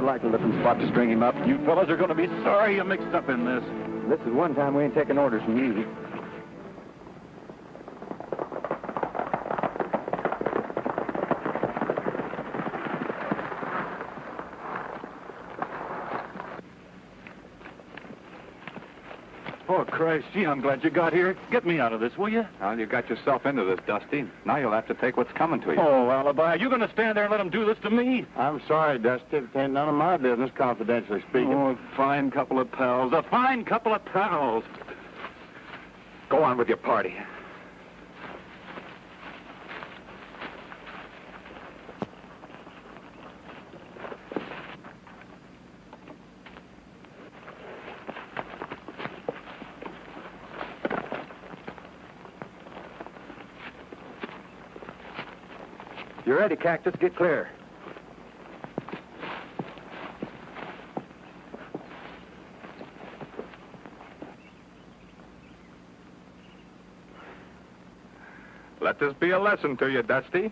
likely-looking spot to string him up. You fellas are going to be sorry you mixed up in this. This is one time we ain't taking orders from you. Oh, Christ, gee, I'm glad you got here. Get me out of this, will you? Well, you got yourself into this, Dusty. Now you'll have to take what's coming to you. Oh, Alibi, you going to stand there and let them do this to me? I'm sorry, Dusty. It ain't none of my business, confidentially speaking. Oh, a fine couple of pals. A fine couple of pals. Go on with your party. You're ready, Cactus. Get clear. Let this be a lesson to you, Dusty.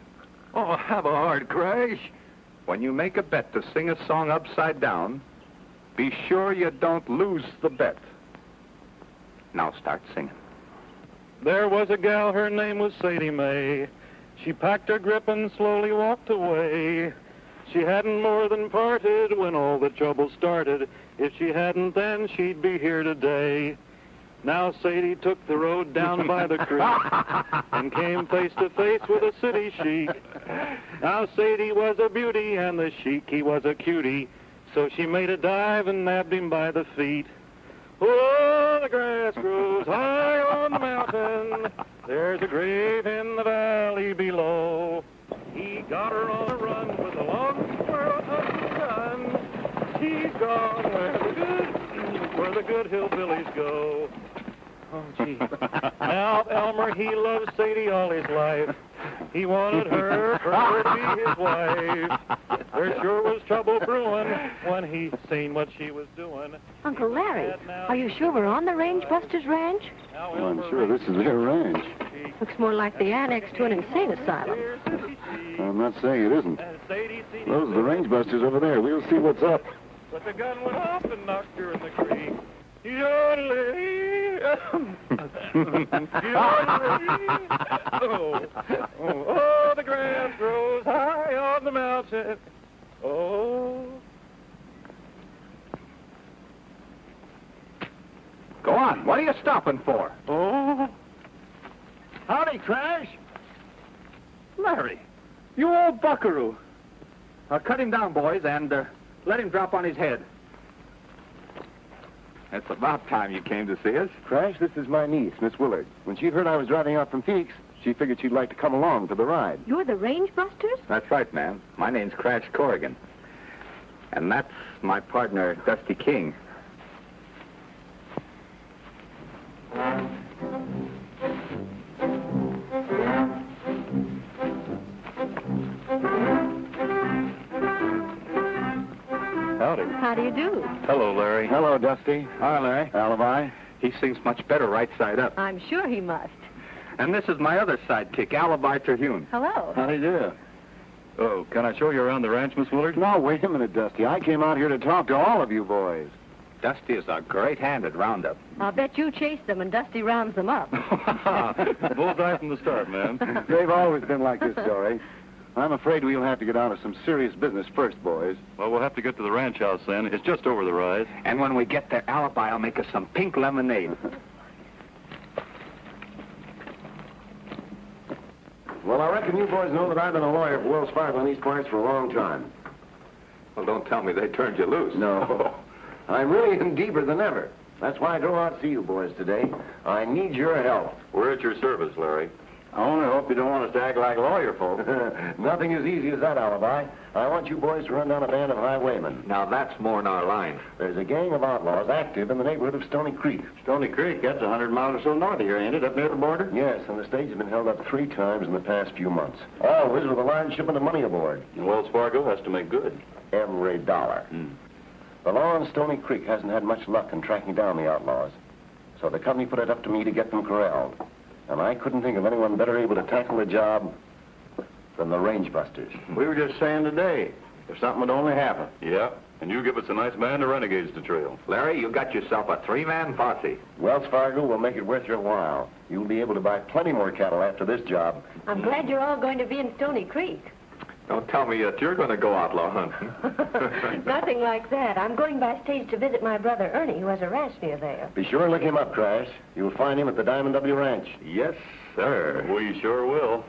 Oh, have a heart, Crash. When you make a bet to sing a song upside down, be sure you don't lose the bet. Now start singing. There was a gal, her name was Sadie Mae. She packed her grip and slowly walked away. She hadn't more than parted when all the trouble started. If she hadn't then, she'd be here today. Now Sadie took the road down by the creek and came face to face with a city chic. Now Sadie was a beauty and the chic, he was a cutie. So she made a dive and nabbed him by the feet. Oh, the grass grows high on the mountain. There's a grave in the valley below. He got her on a run with a long squirrel hunting gun. She's gone where the good hillbillies go. Oh, gee. Now, Elmer, he loved Sadie all his life. He wanted her for her to be his wife. There sure was trouble brewing when he seen what she was doing. Uncle Larry, are you sure we're on the Range Busters Ranch? Well, I'm sure this is their range. Looks more like the annex to an insane asylum. I'm not saying it isn't. Those are the Range Busters over there. We'll see what's up. But the gun went off and knocked her in the creek. Yodeling. Yodeling. Oh, the grass grows high on the mountain. Oh. Go on. What are you stopping for? Oh. Howdy, Crash. Larry, you old buckaroo. Cut him down, boys, and let him drop on his head. It's about time you came to see us. Crash, this is my niece, Miss Willard. When she heard I was driving out from Phoenix, she figured she'd like to come along for the ride. You're the Range Busters? That's right, ma'am. My name's Crash Corrigan. And that's my partner, Dusty King. Howdy. How do you do? Hello, Larry. Hello, Dusty. Hi, Larry. Alibi. He sings much better right side up. I'm sure he must. And this is my other sidekick, Alibi Terhune. Hello. How do you do? Oh, can I show you around the ranch, Miss Willard? No, wait a minute, Dusty. I came out here to talk to all of you boys. Dusty is a great hand at roundup. I'll bet you chase them and Dusty rounds them up. Bullseye from the start, man. They've always been like this, Dory. I'm afraid we'll have to get out of some serious business first, boys. Well, we'll have to get to the ranch house then. It's just over the rise. And when we get there, Alibi will make us some pink lemonade. Well, I reckon you boys know that I've been a lawyer for Wells Fargo in these parts for a long time. Well, don't tell me they turned you loose. No. I'm really in deeper than ever. That's why I drove out to see you boys today. I need your help. We're at your service, Larry. I only hope you don't want us to act like lawyer folk. Nothing as easy as that, Alibi. I want you boys to run down a band of highwaymen. Now, that's more in our line. There's a gang of outlaws active in the neighborhood of Stony Creek. Stony Creek, that's 100 miles or so north of here, ain't it, up near the border? Yes, and the stage has been held up 3 times in the past few months. Always with a large shipment of money aboard. And Wells Fargo has to make good. Every dollar. The law in Stony Creek hasn't had much luck in tracking down the outlaws. So the company put it up to me to get them corralled. And I couldn't think of anyone better able to tackle the job than the Range Busters. We were just saying today, if something would only happen. Yeah. And you give us a nice band of renegades to trail. Larry, you got yourself a three-man posse. Wells Fargo will make it worth your while. You'll be able to buy plenty more cattle after this job. I'm glad you're all going to be in Stony Creek. Don't tell me yet you're going to go outlaw hunting. Nothing like that. I'm going by stage to visit my brother Ernie, who has a ranch near there. Be sure and look him up, Crash. You'll find him at the Diamond W Ranch. Yes, sir. We sure will.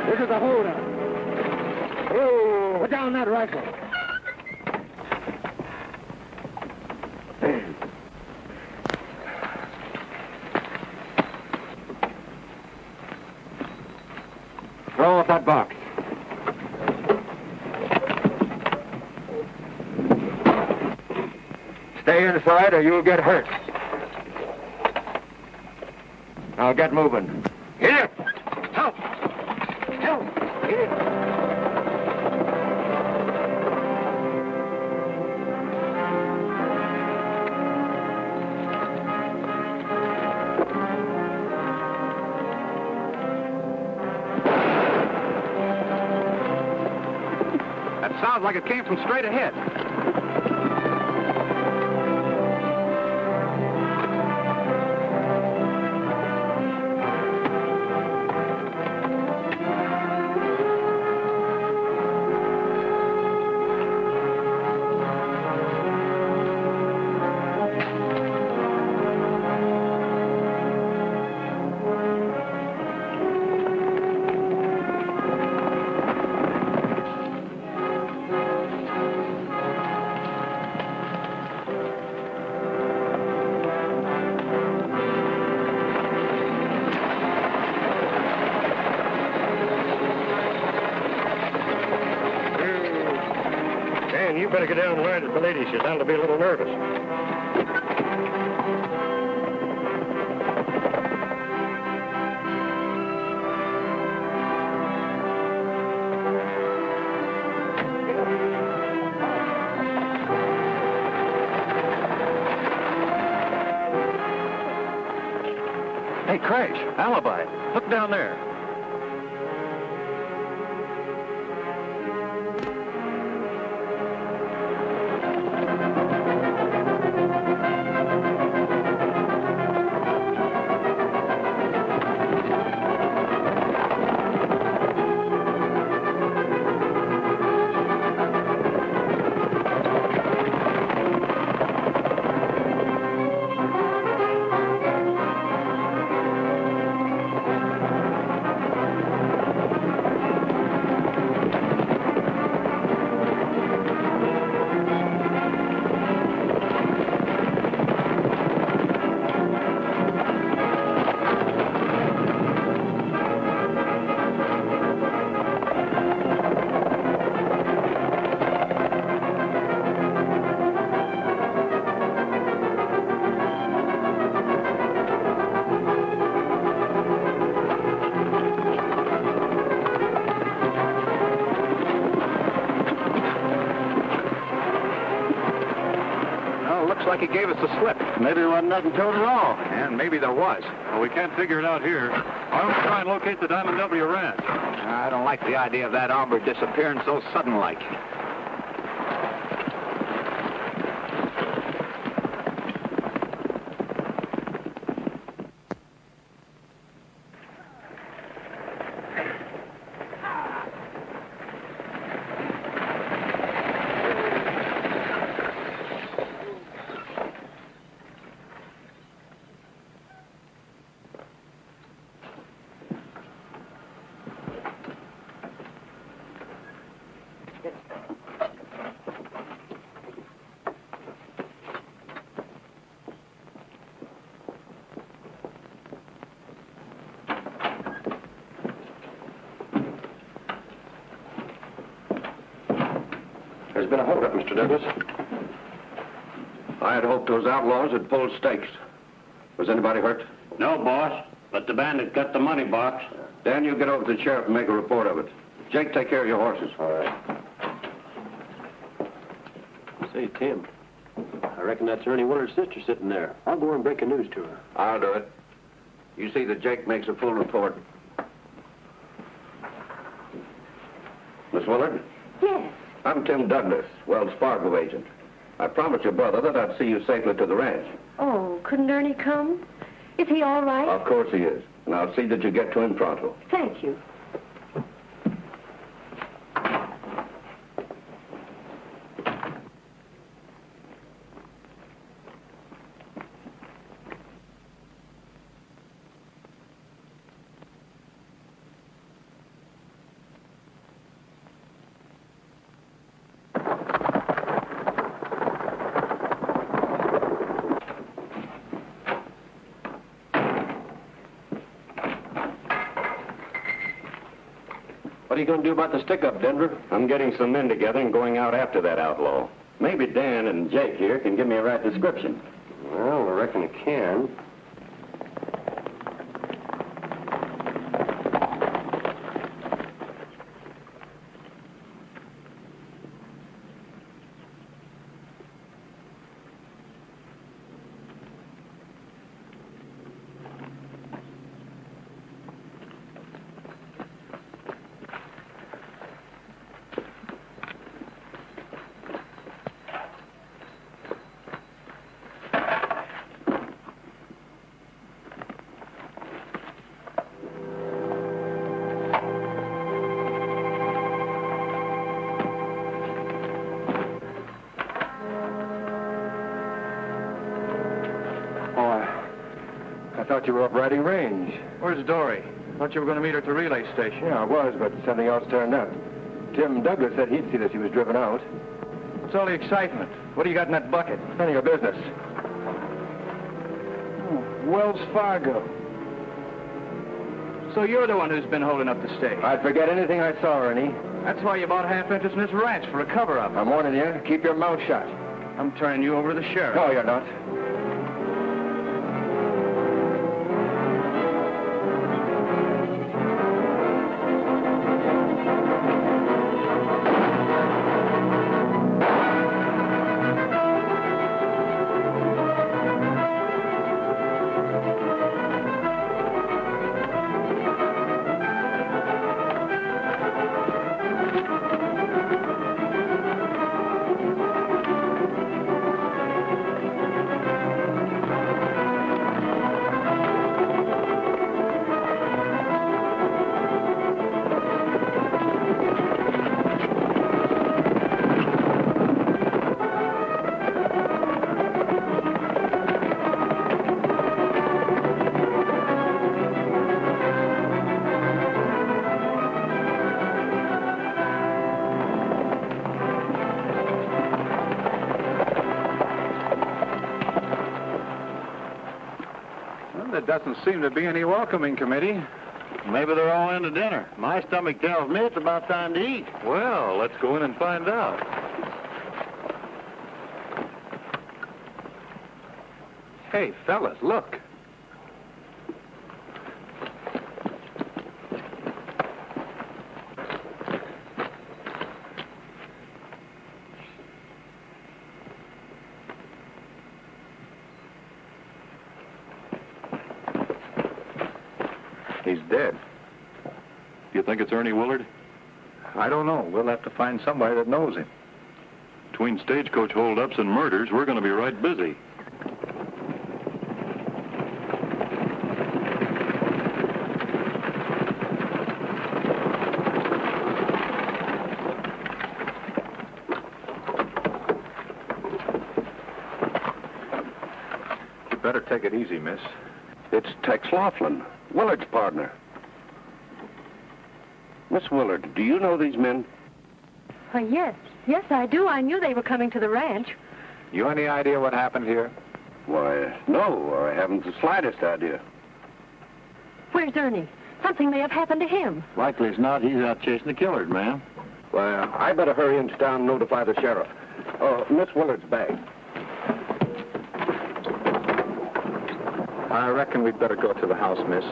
This is a holdup. Oh, put down that rifle. Throw off that box. Stay inside or you'll get hurt. Now get moving. Here! Help! Help! Here! That sounds like it came from straight ahead. Dan, you better get down and learn at the lady. She's bound to be a little nervous. Hey, Crash, alibi. Look down there. Looks like he gave us a slip. Maybe there wasn't nothing towed at all. And maybe there was. Well, we can't figure it out here. Why don't we try and locate the Diamond W Ranch? I don't like the idea of that hombre disappearing so sudden-like. There's been a holdup, Mr. Douglas. I had hoped those outlaws had pulled stakes. Was anybody hurt? No, boss, but the bandit got the money box. Dan, you get over to the sheriff and make a report of it. Jake, take care of your horses. All right. Say, Tim, I reckon that's Ernie Willard's sister sitting there. I'll go and break the news to her. I'll do it. You see that Jake makes a full report. Miss Willard? Yes. I'm Tim Douglas, Wells Fargo agent. I promised your brother that I'd see you safely to the ranch. Oh, couldn't Ernie come? Is he all right? Of course he is. And I'll see that you get to him pronto. Thank you. What are you going to do about the stick-up, Denver? I'm getting some men together and going out after that outlaw. Maybe Dan and Jake here can give me a right description. Well, I reckon you can. I thought you were up riding range. Where's Dory? Thought you were going to meet her at the relay station. Yeah, I was, but something else turned up. Tim Douglas said he'd see that she was driven out. What's all the excitement? What do you got in that bucket? None of your business. Oh, Wells Fargo. So you're the one who's been holding up the stage. I'd forget anything I saw, Ernie. That's why you bought half interest in this ranch, for a cover-up. I'm warning you, keep your mouth shut. I'm turning you over to the sheriff. No, you're not. There doesn't seem to be any welcoming committee. Maybe they're all into dinner. My stomach tells me it's about time to eat. Well, let's go in and find out. Hey, fellas, look. He's dead. You think it's Ernie Willard? I don't know. We'll have to find somebody that knows him. Between stagecoach holdups and murders, we're going to be right busy. You better take it easy, miss. It's Tex Laughlin, Willard's partner. Miss Willard, do you know these men? Yes. Yes, I do. I knew they were coming to the ranch. You any idea what happened here? Why, no, I haven't the slightest idea. Where's Ernie? Something may have happened to him. Likely as not, he's out chasing the killers, ma'am. Well, I better hurry into town and notify the sheriff. Miss Willard's bag. I reckon we'd better go to the house, miss.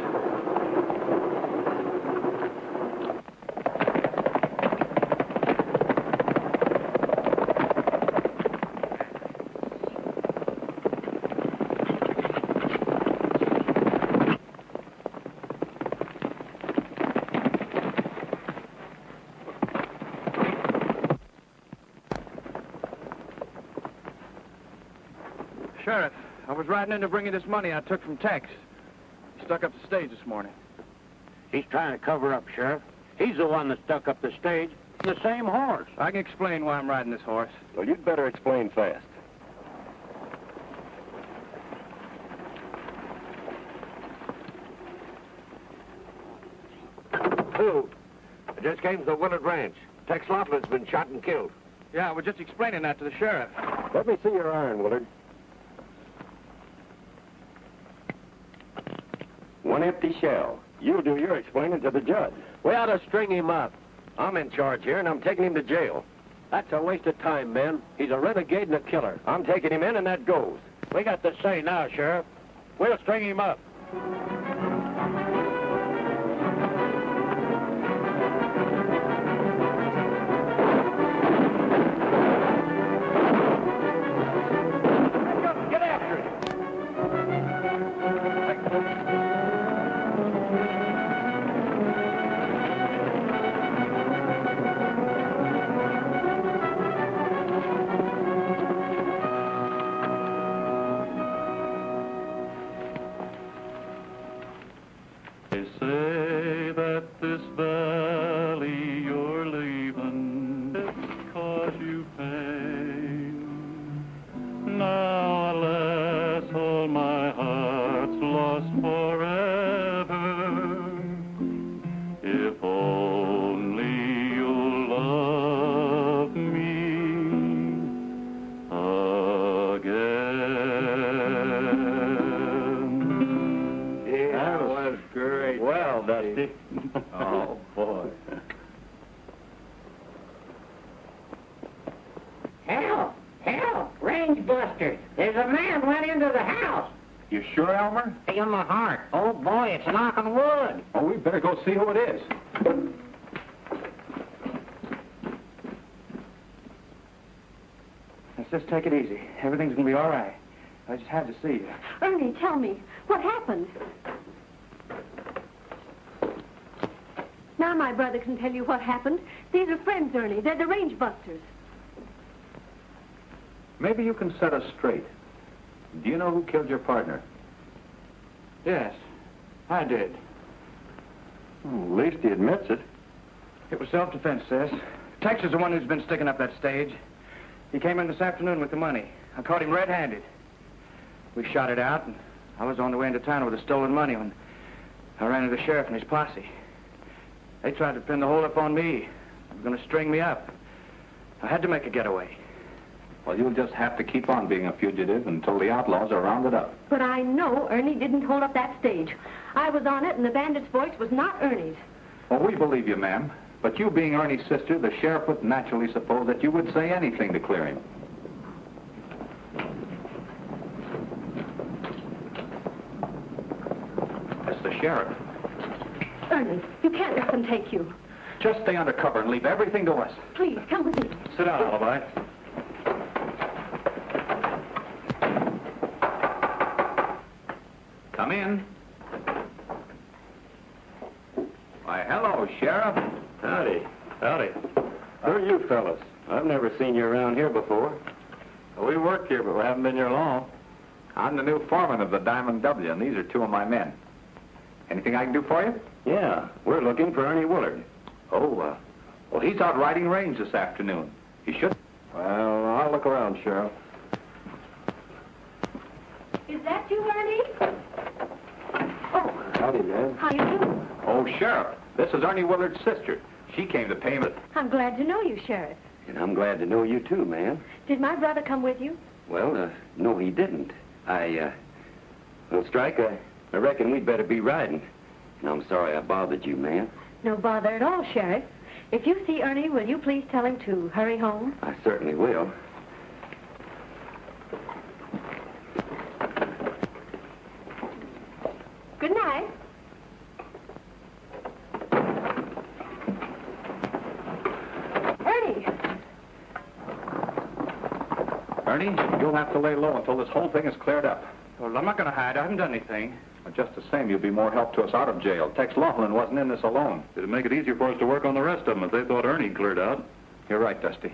Sheriff, I was riding in to bring you this money I took from Tex. He stuck up the stage this morning. He's trying to cover up, Sheriff. He's the one that stuck up the stage. The same horse. I can explain why I'm riding this horse. Well, you'd better explain fast. Who? I just came to the Willard Ranch. Tex Laughlin's been shot and killed. Yeah, I was just explaining that to the sheriff. Let me see your iron, Willard. One empty shell. You'll do your explaining to the judge. We ought to string him up. I'm in charge here, and I'm taking him to jail. That's a waste of time, men. He's a renegade and a killer. I'm taking him in, and that goes. We got the say now, Sheriff. We'll string him up. Get after him. They say that this valley you're leaving cause you pain. Now, alas, all my heart's lost forever. If only you'll love me again. Yeah, that was great. Well, Dusty. Oh, boy. Help! Help! Range busters! There's a man went into the house. You sure, Elmer? In my heart. Oh boy, it's knocking wood. Oh, we better go see who it is. Let's just take it easy. Everything's gonna be all right. I just had to see you. Ernie, tell me, what happened? Now my brother can tell you what happened. These are friends, Ernie. They're the range busters. Maybe you can set us straight. Do you know who killed your partner? Yes, I did. At least he admits it. It was self-defense, sis. Tex is the one who's been sticking up that stage. He came in this afternoon with the money. I caught him red-handed. We shot it out, and I was on the way into town with the stolen money when I ran into the sheriff and his posse. They tried to pin the whole up on me. They were going to string me up. I had to make a getaway. Well, you'll just have to keep on being a fugitive until the outlaws are rounded up. But I know Ernie didn't hold up that stage. I was on it, and the bandit's voice was not Ernie's. Well, we believe you, ma'am. But you being Ernie's sister, the sheriff would naturally suppose that you would say anything to clear him. That's the sheriff. Ernie, you can't let them take you. Just stay under cover and leave everything to us. Please, come with me. Sit down, Alibi. Come in. Why, hello, Sheriff. Howdy. Howdy. Who are you fellas? I've never seen you around here before. We work here, but we haven't been here long. I'm the new foreman of the Diamond W, and these are two of my men. Anything I can do for you? Yeah, we're looking for Ernie Willard. Oh, well, he's out riding range this afternoon. He should. Well, I'll look around, Sheriff. Is that you, Ernie? Oh, Howdy, man. how you doing? Oh, Sheriff, this is Ernie Willard's sister. She came to pay me. I'm glad to know you, Sheriff. And I'm glad to know you too, man. Did my brother come with you? Well, no, he didn't. Well, Strike, I reckon we'd better be riding. And I'm sorry I bothered you, man. No bother at all, Sheriff. If you see Ernie, will you please tell him to hurry home? I certainly will. Good night. Ernie! Ernie, you'll have to lay low until this whole thing is cleared up. Well, I'm not going to hide. I haven't done anything. But just the same, you'd be more help to us out of jail. Tex Laughlin wasn't in this alone. It'd make it easier for us to work on the rest of them if they thought Ernie cleared out. You're right, Dusty.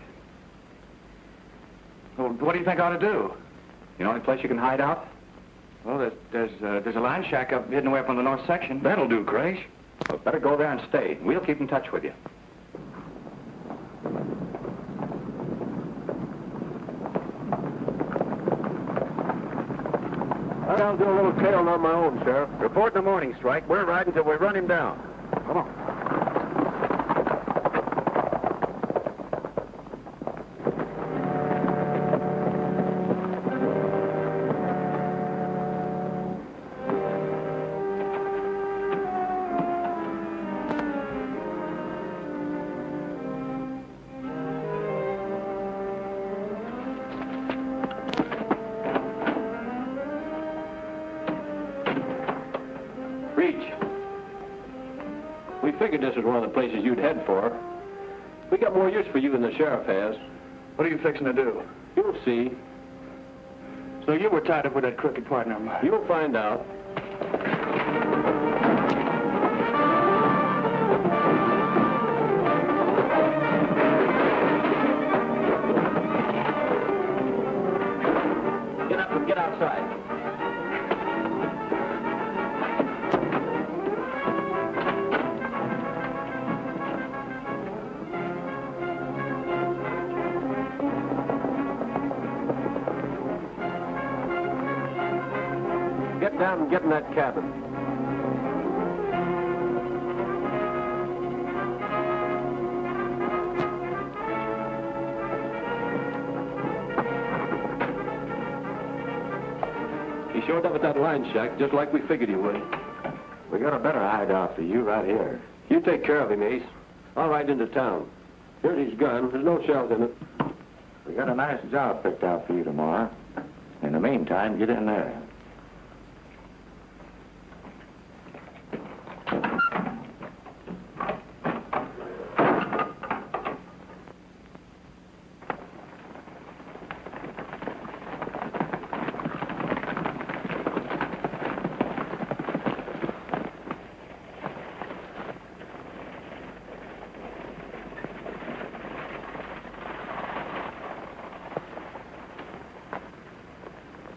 Well, what do you think I ought to do? You know any place you can hide out? Well, there's a line shack up hidden away up on the north section. That'll do, Crash. Well, better go there and stay. We'll keep in touch with you. I'll do a little tailing on my own, Sheriff. Report in the morning, Strike. We're riding till we run him down. Come on. We figured this was one of the places you'd head for. We got more use for you than the sheriff has. What are you fixing to do? You'll see. So you were tied up with that crooked partner of mine. You'll find out. Get up and get outside. Get down and get in that cabin. He showed up at that line shack just like we figured he would. We got a better hideout for you right here. You take care of him, Ace. I'll ride into town. Here's his gun. There's no shells in it. We got a nice job picked out for you tomorrow. In the meantime, get in there.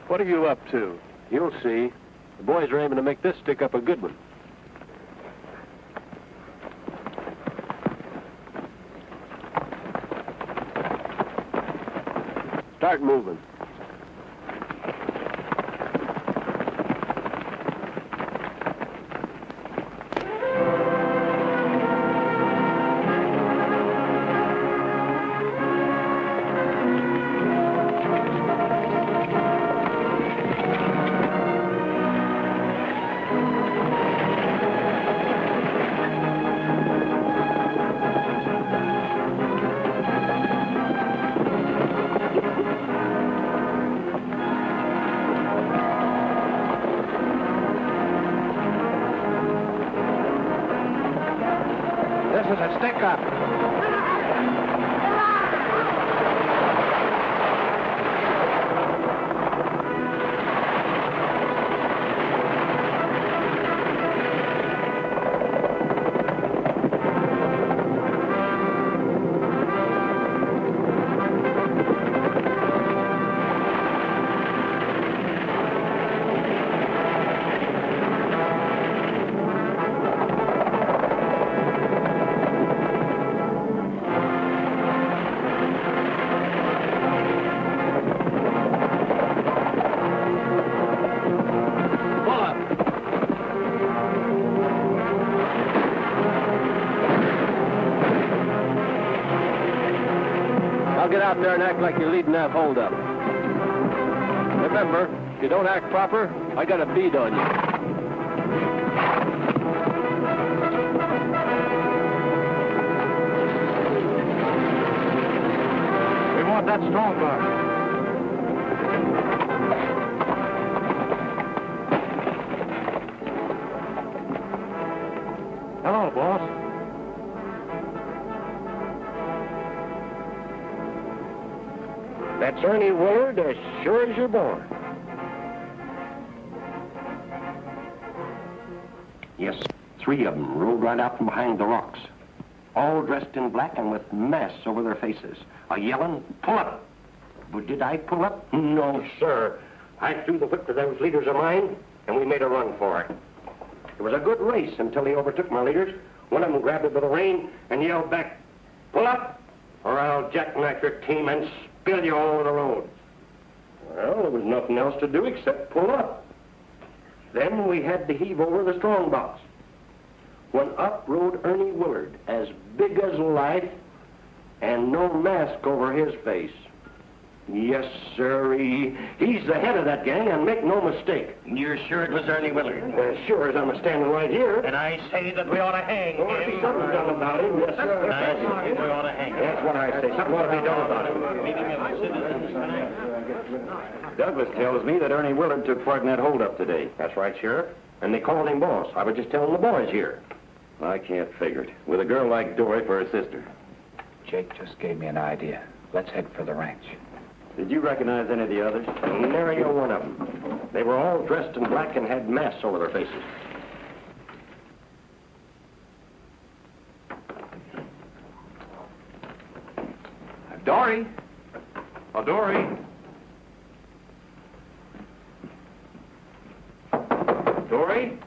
What are you up to? You'll see. The boys are aiming to make this stick up a good one. Start moving. This is a stick-up. I'll get out there and act like you're leading that holdup. Remember, if you don't act proper, I got a bead on you. that strong box. Hello, boss. That's Ernie Willard as sure as you're born. Yes, 3 of them rode right out from behind the rocks, all dressed in black and with masks over their faces, yelling, "Pull up!" But did I pull up? No, sir. I threw the whip to those leaders of mine, and we made a run for it. It was a good race until he overtook my leaders. One of them grabbed it by the rein and yelled back, "Pull up, or I'll jackknife your team and spill you all over the road." Well, there was nothing else to do except pull up. Then we had to heave over the strong box. When up rode Ernie Willard, as big as life, and no mask over his face. Yes, sir, he's the head of that gang, and make no mistake. You're sure it was Ernie Willard? As sure as I'm standing right here. And I say that we ought to hang Ought to be something done about him, yes, sir. I say we ought to hang him. That's what I say. Something ought to be done about him. Douglas tells me that Ernie Willard took part in that holdup today. That's right, Sheriff. And they called him boss. I was just telling the boys here. I can't figure it. With a girl like Dory for a sister. Jake just gave me an idea. Let's head for the ranch. Did you recognize any of the others? Nary a one of them. They were all dressed in black and had masks over their faces. Dory! Oh, Dory! Dory?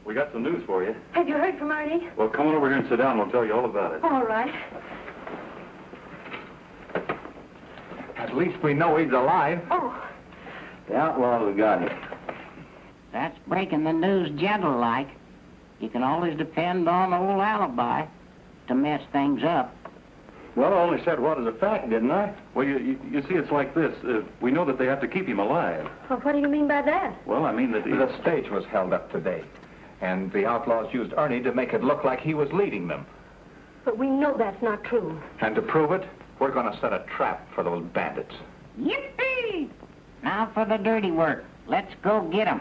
We got some news for you. Have you heard from Ernie? Well, come on over here and sit down. We'll tell you all about it. All right. At least we know he's alive. Oh, The outlaw we got here. That's breaking the news gentle-like. You can always depend on old Alibi to mess things up. Well, I only said what is a fact, didn't I? Well, you see, it's like this. We know that they have to keep him alive. well, what do you mean by that? Well, I mean that The stage was held up today, and the outlaws used Ernie to make it look like he was leading them. But we know that's not true. And to prove it, we're going to set a trap for those bandits. Yippee! Now for the dirty work. Let's go get 'em.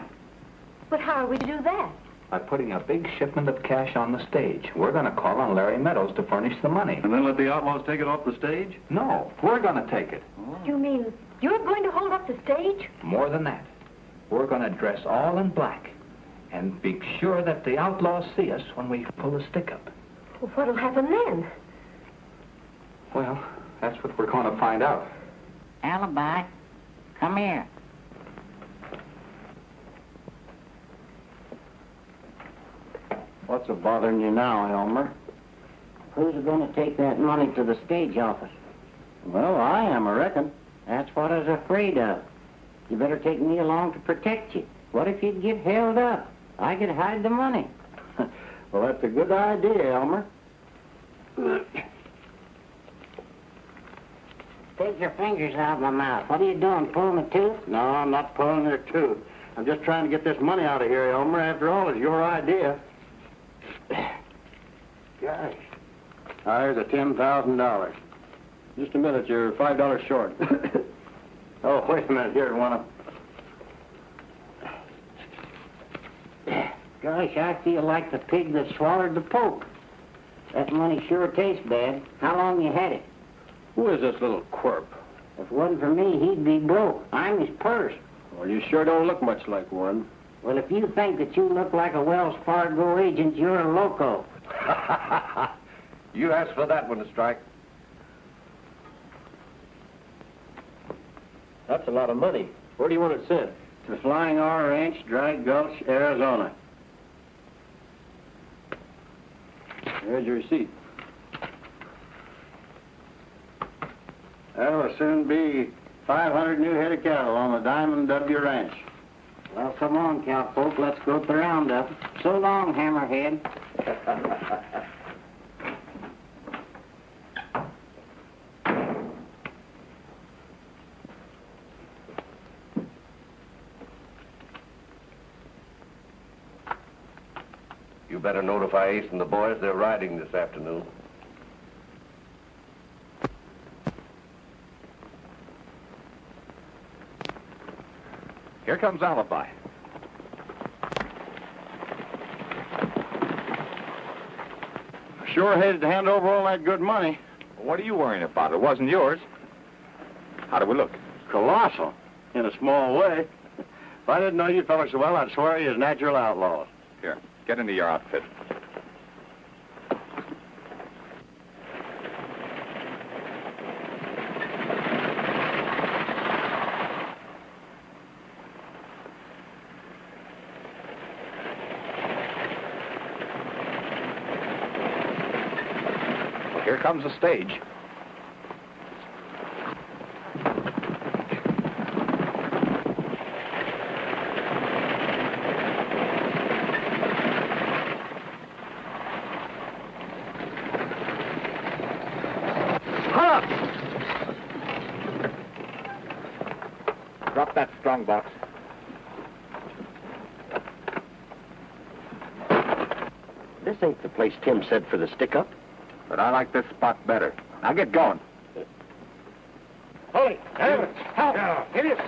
But how are we to do that? By putting a big shipment of cash on the stage. We're going to call on Larry Meadows to furnish the money. And then let the outlaws take it off the stage? No, we're going to take it. You mean you're going to hold up the stage? More than that, we're going to dress all in black and be sure that the outlaws see us when we pull the stick up. Well, what'll happen then? Well, that's what we're going to find out. Alibi, come here. What's a bothering you now, Elmer? Who's going to take that money to the stage office? Well, I am, I reckon. That's what I was afraid of. You better take me along to protect you. What if you'd get held up? I could hide the money. Well, that's a good idea, Elmer. Take your fingers out of my mouth. What are you doing, pulling a tooth? No, I'm not pulling your tooth. I'm just trying to get this money out of here, Elmer. After all, it's your idea. Gosh. Here's a $10,000. Just a minute, you're $5 short. Oh, wait a minute. Here, one Gosh, I feel like the pig that swallowed the poke. That money sure tastes bad. How long you had it? Who is this little quirp? If it wasn't for me, he'd be broke. I'm his purse. Well, you sure don't look much like one. Well, if you think that you look like a Wells Fargo agent, you're a loco. You asked for that one to strike. That's a lot of money. Where do you want it sent? To Flying R Ranch, Dry Gulch, Arizona. Here's your receipt. There'll soon be 500 new head of cattle on the Diamond W Ranch. Well, come on, cowpoke. Let's go to the roundup. So long, hammerhead. You better notify Ace and the boys they're riding this afternoon. Here comes Alibi. Sure hated to hand over all that good money. What are you worrying about? It wasn't yours. How do we look? Colossal, in a small way. If I didn't know you fellas so well, I'd swear you was natural outlaws. Here, get into your outfit. Here comes the stage. Drop that strong box. This ain't the place Tim said for the stick-up. But I like this spot better. Now get going. Holy, heavens! Help! Hit it!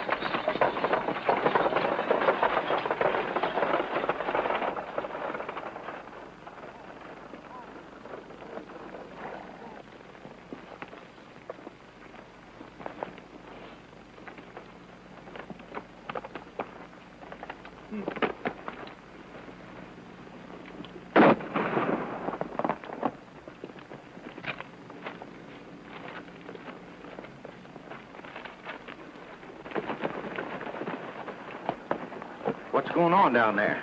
What's going on down there?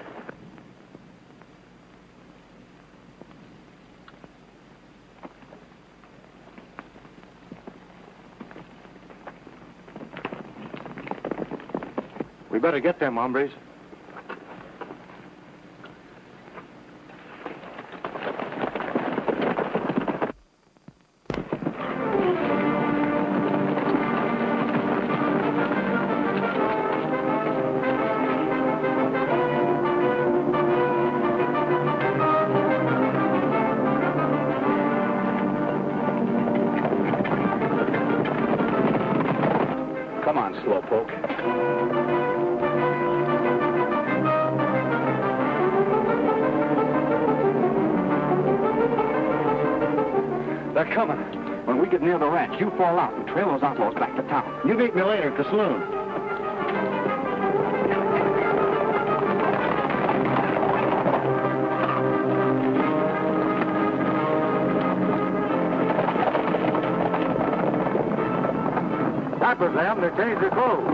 We better get them, hombres. Come on, slowpoke. They're coming. When we get near the ranch, you fall out and trail those outlaws back to town. You meet me later at the saloon. Dappers, them. They changed their clothes.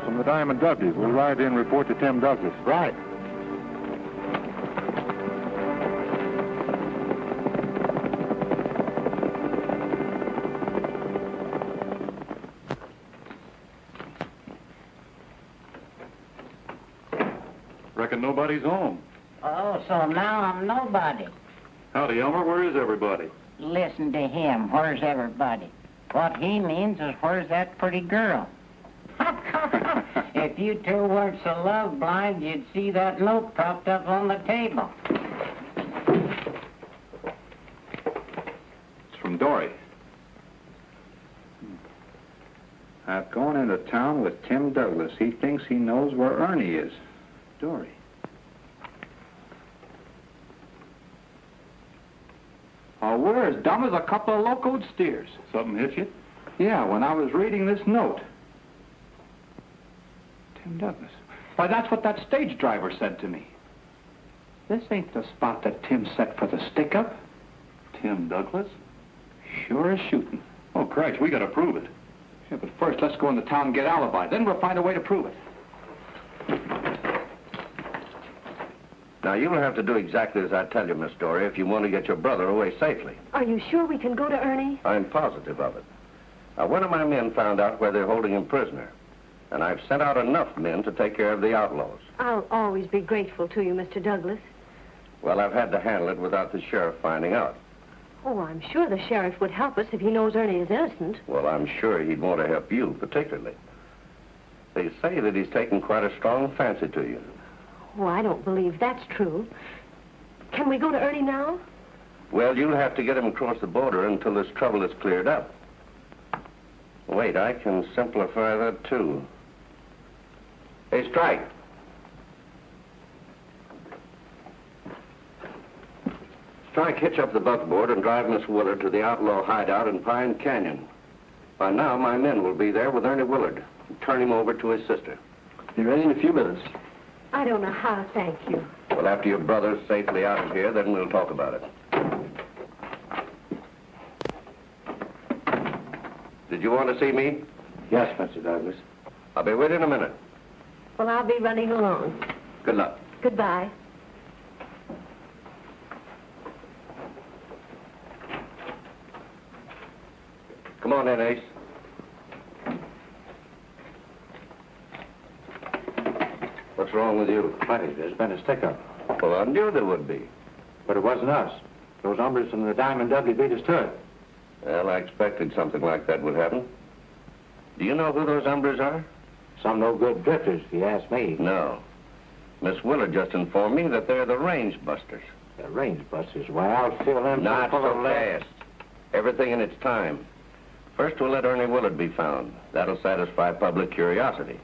From the Diamond Dudleys. We'll ride in and report to Tim Douglas. Right. Reckon nobody's home. Oh, so now I'm nobody. Howdy, Elmer. Where is everybody? Listen to him. Where's everybody? What he means is where's that pretty girl? If you two weren't so love blind, you'd see that note propped up on the table. It's from Dory. I've gone into town with Tim Douglas. He thinks he knows where Ernie is. Dory. They're as dumb as a couple of locoed steers. Something hit you? Yeah, when I was reading this note. Tim Douglas. Why, that's what that stage driver said to me. This ain't the spot that Tim set for the stick-up. Tim Douglas? Sure as shooting. Oh, Christ, we gotta prove it. Yeah, but first, let's go into town and get alibi. Then we'll find a way to prove it. Now, you'll have to do exactly as I tell you, Miss Dory, if you want to get your brother away safely. Are you sure we can go to Ernie? I'm positive of it. Now, one of my men found out where they're holding him prisoner, and I've sent out enough men to take care of the outlaws. I'll always be grateful to you, Mr. Douglas. Well, I've had to handle it without the sheriff finding out. Oh, I'm sure the sheriff would help us if he knows Ernie is innocent. Well, I'm sure he'd want to help you, particularly. They say that he's taken quite a strong fancy to you. Oh, I don't believe that's true. Can we go to Ernie now? Well, you'll have to get him across the border until this trouble is cleared up. Wait, I can simplify that, too. Hey, Strike. Strike, hitch up the buckboard and drive Miss Willard to the outlaw hideout in Pine Canyon. By now, my men will be there with Ernie Willard. Turn him over to his sister. Be ready in a few minutes. I don't know how to thank you. Well, after your brother's safely out of here, then we'll talk about it. Did you want to see me? Yes, Mr. Douglas. I'll be with you in a minute. Well, I'll be running along. Good luck. Goodbye. Come on in, Ace. What's wrong with you? Plenty. There's been a stick-up. Well, I knew there would be. But it wasn't us. Those hombres from the Diamond Dudley beat us to it. Well, I expected something like that would happen. Do you know who those hombres are? Some no-good drifters, if you ask me. No. Miss Willard just informed me that they're the range busters. The range busters. Why, I'll fill them... Not full of so lead. fast. Everything in its time. First, we'll let Ernie Willard be found. That'll satisfy public curiosity.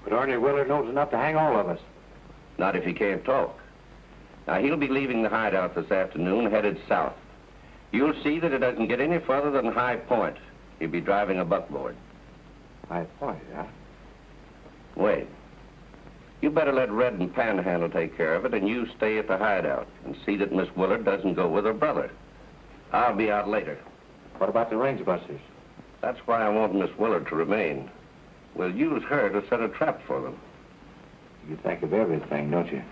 But Ernie Willard knows enough to hang all of us. Not if he can't talk. Now, he'll be leaving the hideout this afternoon, headed south. You'll see that it doesn't get any further than High Point. He'll be driving a buckboard. High Point, huh? Wait. You better let Red and Panhandle take care of it, and you stay at the hideout and see that Miss Willard doesn't go with her brother. I'll be out later. What about the range busters? That's why I want Miss Willard to remain. We'll use her to set a trap for them. You think of everything, don't you?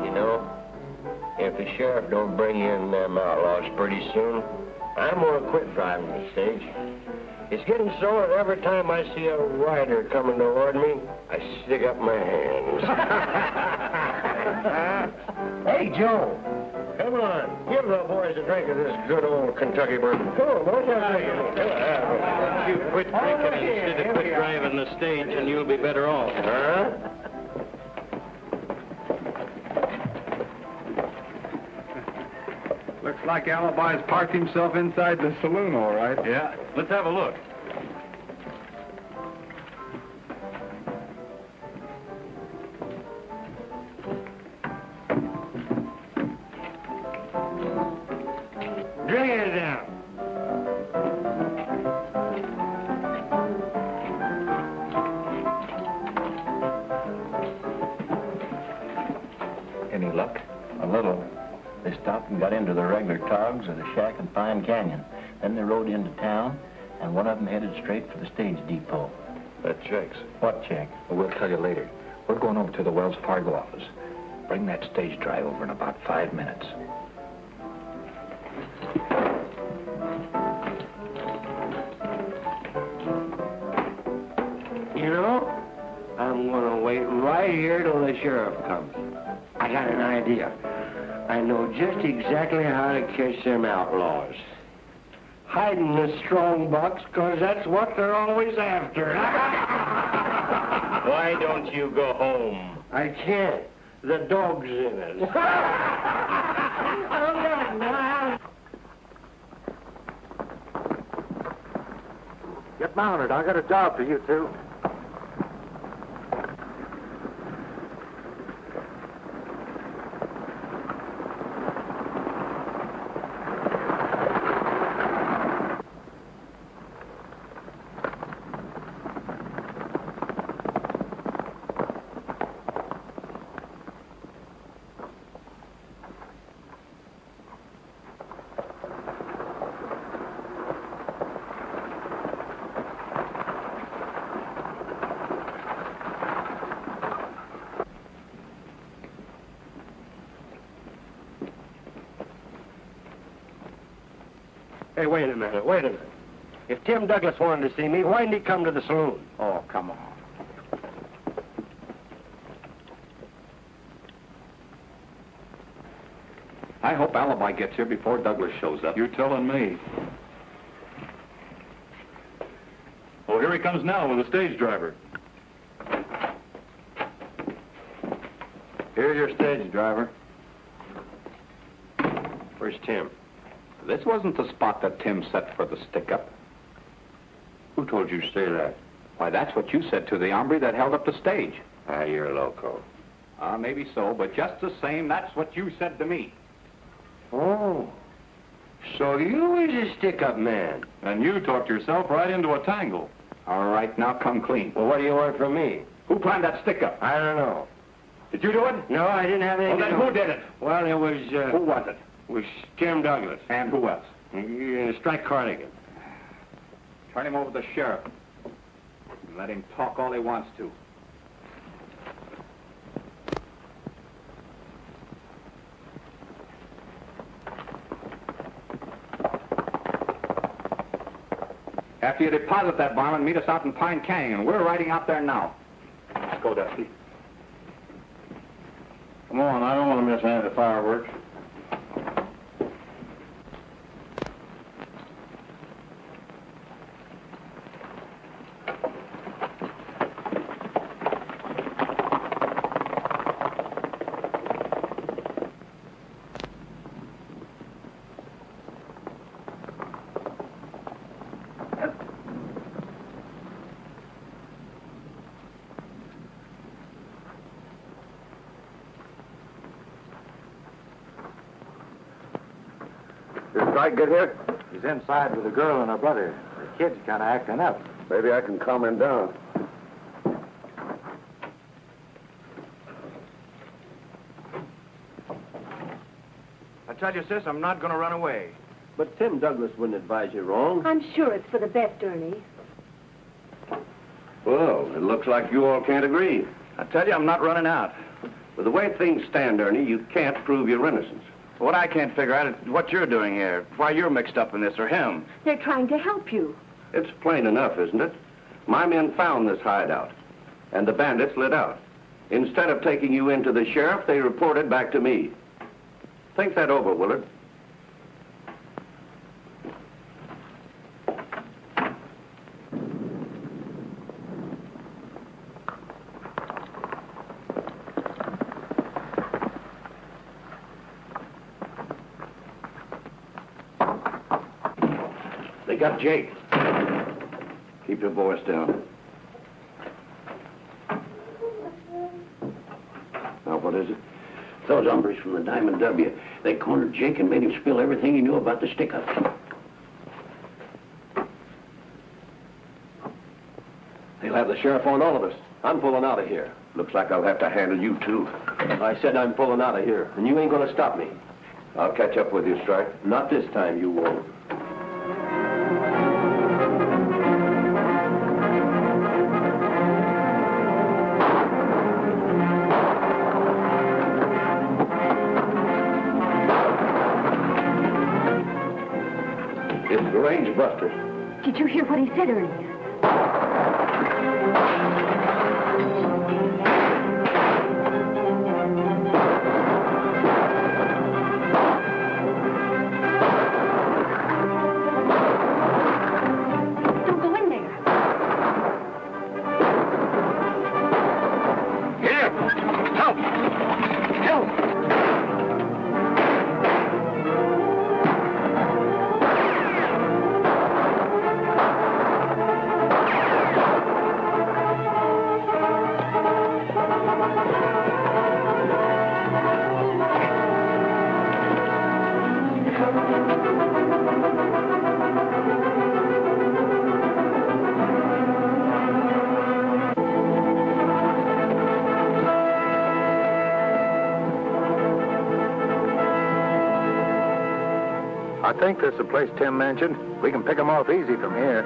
You know, if the sheriff don't bring in them outlaws pretty soon, I'm gonna quit driving the stage. It's getting so that every time I see a rider coming toward me, I stick up my hands. Hey, Joe. Come on. Give the boys a drink of this good old Kentucky bourbon. Come on, boys. You quit drinking instead of quit driving the stage, and you'll be better off. Huh? Looks like Alibi's parked himself inside the saloon, all right. Yeah, let's have a look. Drink it down. Any luck? A little. They stopped and got into the regular togs of the shack in Pine Canyon. Then they rode into town, and one of them headed straight for the stage depot. That checks. What check? Well, we'll tell you later. We're going over to the Wells Fargo office. Bring that stage drive over in about 5 minutes. You know, I'm gonna wait right here till the sheriff comes. I got an idea. I know just exactly how to catch them outlaws. Hide in the strong box, 'cause that's what they're always after. Why don't you go home? I can't. The dog's in it. Get mounted. I got a job for you two. Hey, wait a minute. If Tim Douglas wanted to see me, why didn't he come to the saloon? Oh, come on. I hope Alibi gets here before Douglas shows up. You're telling me. Oh, here he comes now with a stage driver. Here's your stage driver. Where's Tim? This wasn't the spot that Tim set for the stick-up. Who told you to say that? Why, that's what you said to the hombre that held up the stage. Ah, you're loco. Maybe so, but just the same, that's what you said to me. Oh. So you was a stick-up man. And you talked yourself right into a tangle. All right, now come clean. Well, what do you want from me? Who planned that stick-up? I don't know. Did you do it? No, I didn't have anything Well, then to do who did it? Well, it was, Who was it? was Tim Douglas. And who else? Strike Corrigan. Turn him over to the sheriff. Let him talk all he wants to. After you deposit that varmint, meet us out in Pine Canyon. We're riding out there now. Let's go, Dusty. Come on, I don't want to miss any of the fireworks. Did Strike get here? He's inside with a girl and her brother. The kid's kind of acting up. Maybe I can calm him down. I tell you, sis, I'm not going to run away. But Tim Douglas wouldn't advise you wrong. I'm sure it's for the best, Ernie. Well, it looks like you all can't agree. I tell you, I'm not running out. With the way things stand, Ernie, you can't prove your innocence. What I can't figure out is what you're doing here. Why you're mixed up in this, or him. They're trying to help you. It's plain enough, isn't it? My men found this hideout, and the bandits lit out. Instead of taking you into the sheriff, they reported back to me. Think that over, Willard. They got Jake. Keep your voice down. Now, what is it? Those hombres from the Diamond W. They cornered Jake and made him spill everything he knew about the stick-up. They'll have the sheriff on all of us. I'm pulling out of here. Looks like I'll have to handle you, too. I said I'm pulling out of here, and you ain't going to stop me. I'll catch up with you, Strike. Not this time, you won't. It's the range buster. Did you hear what he said, Ernie? Don't go in there. Here! Help! Help! I think this is the place Tim mentioned. We can pick them off easy from here.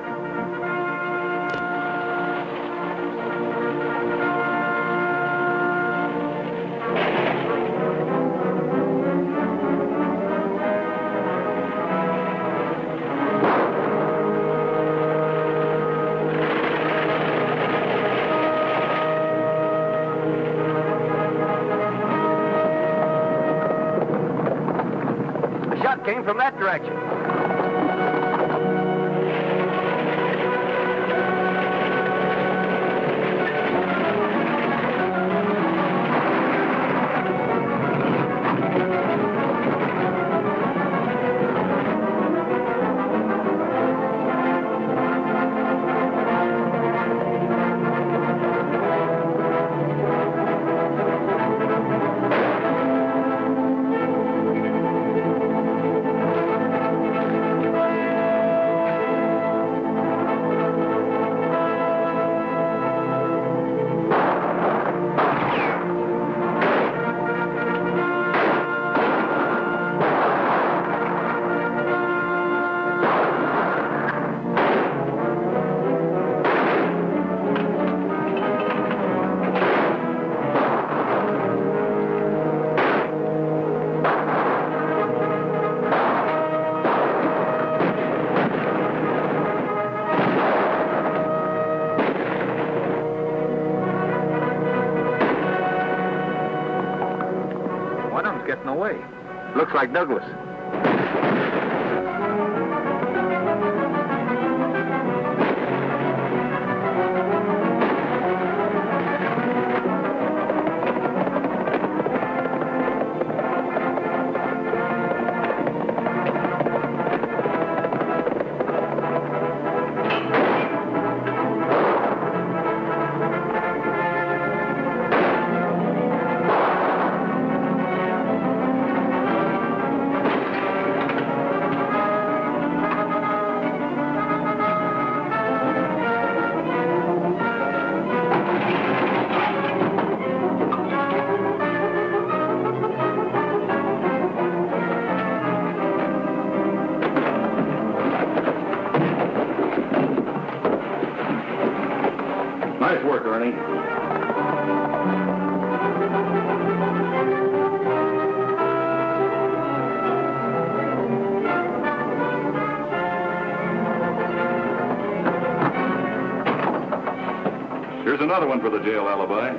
The shot came from that direction. One of them's getting away. Looks like Douglas. Nice work, Ernie. Here's another one for the jail alibi.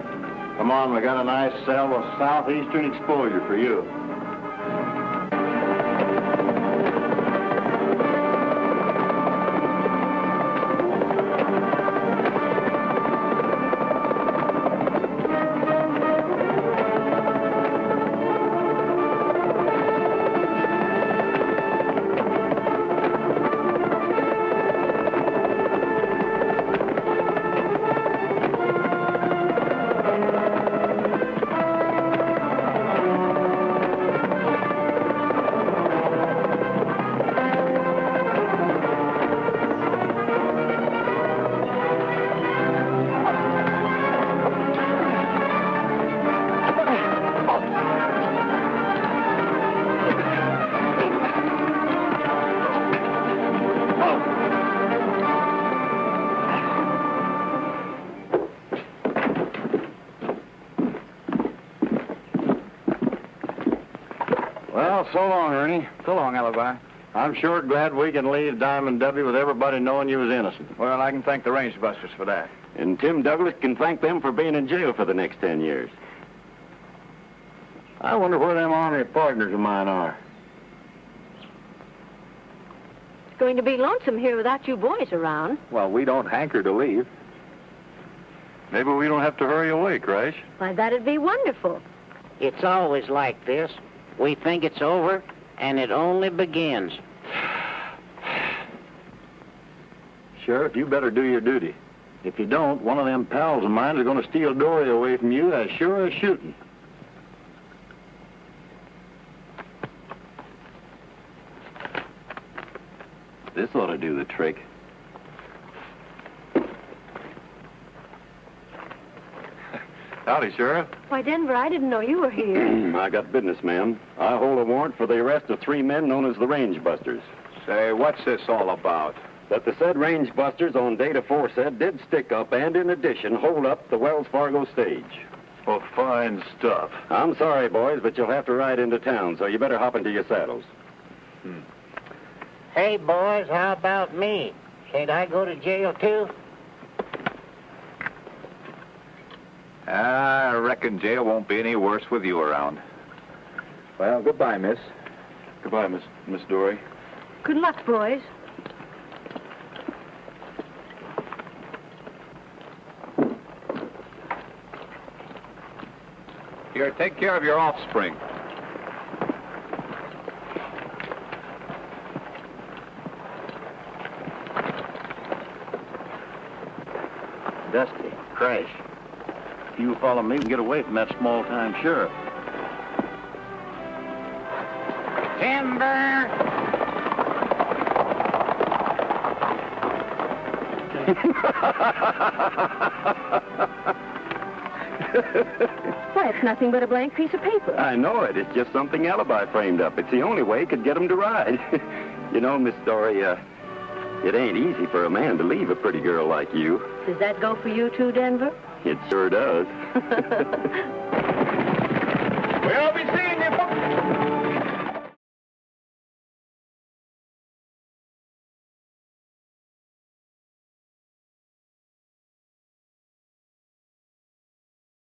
Come on, we got a nice cell with southeastern exposure for you. Well, so long, Ernie. So long, Alibi. I'm sure glad we can leave Diamond W with everybody knowing you was innocent. Well, I can thank the range busters for that. And Tim Douglas can thank them for being in jail for the next 10 years. I wonder where them ornery partners of mine are. It's going to be lonesome here without you boys around. Well, we don't hanker to leave. Maybe we don't have to hurry away, Crash. Why, that'd be wonderful. It's always like this. We think it's over, and it only begins. Sheriff, you better do your duty. If you don't, one of them pals of mine is going to steal Dory away from you as sure as shooting. This ought to do the trick. Howdy, Sheriff. Why, Denver, I didn't know you were here. I got business, ma'am. I hold a warrant for the arrest of 3 men known as the Range Busters. Say, what's this all about? That the said Range Busters on date aforesaid did stick up and, in addition, hold up the Wells Fargo stage. Well, fine stuff. I'm sorry, boys, but you'll have to ride into town, so you better hop into your saddles. Hey, boys, how about me? Should I go to jail, too? I reckon jail won't be any worse with you around. Well, goodbye, miss. Goodbye, Miss Dory. Good luck, boys. Here, take care of your offspring. Dusty, Crash. If you follow me, we can get away from that small-time sheriff. Timber! Why, it's nothing but a blank piece of paper. I know it. It's just something Alibi framed up. It's the only way he could get them to ride. You know, Miss Dory, it ain't easy for a man to leave a pretty girl like you. Does that go for you, too, Denver? It sure does.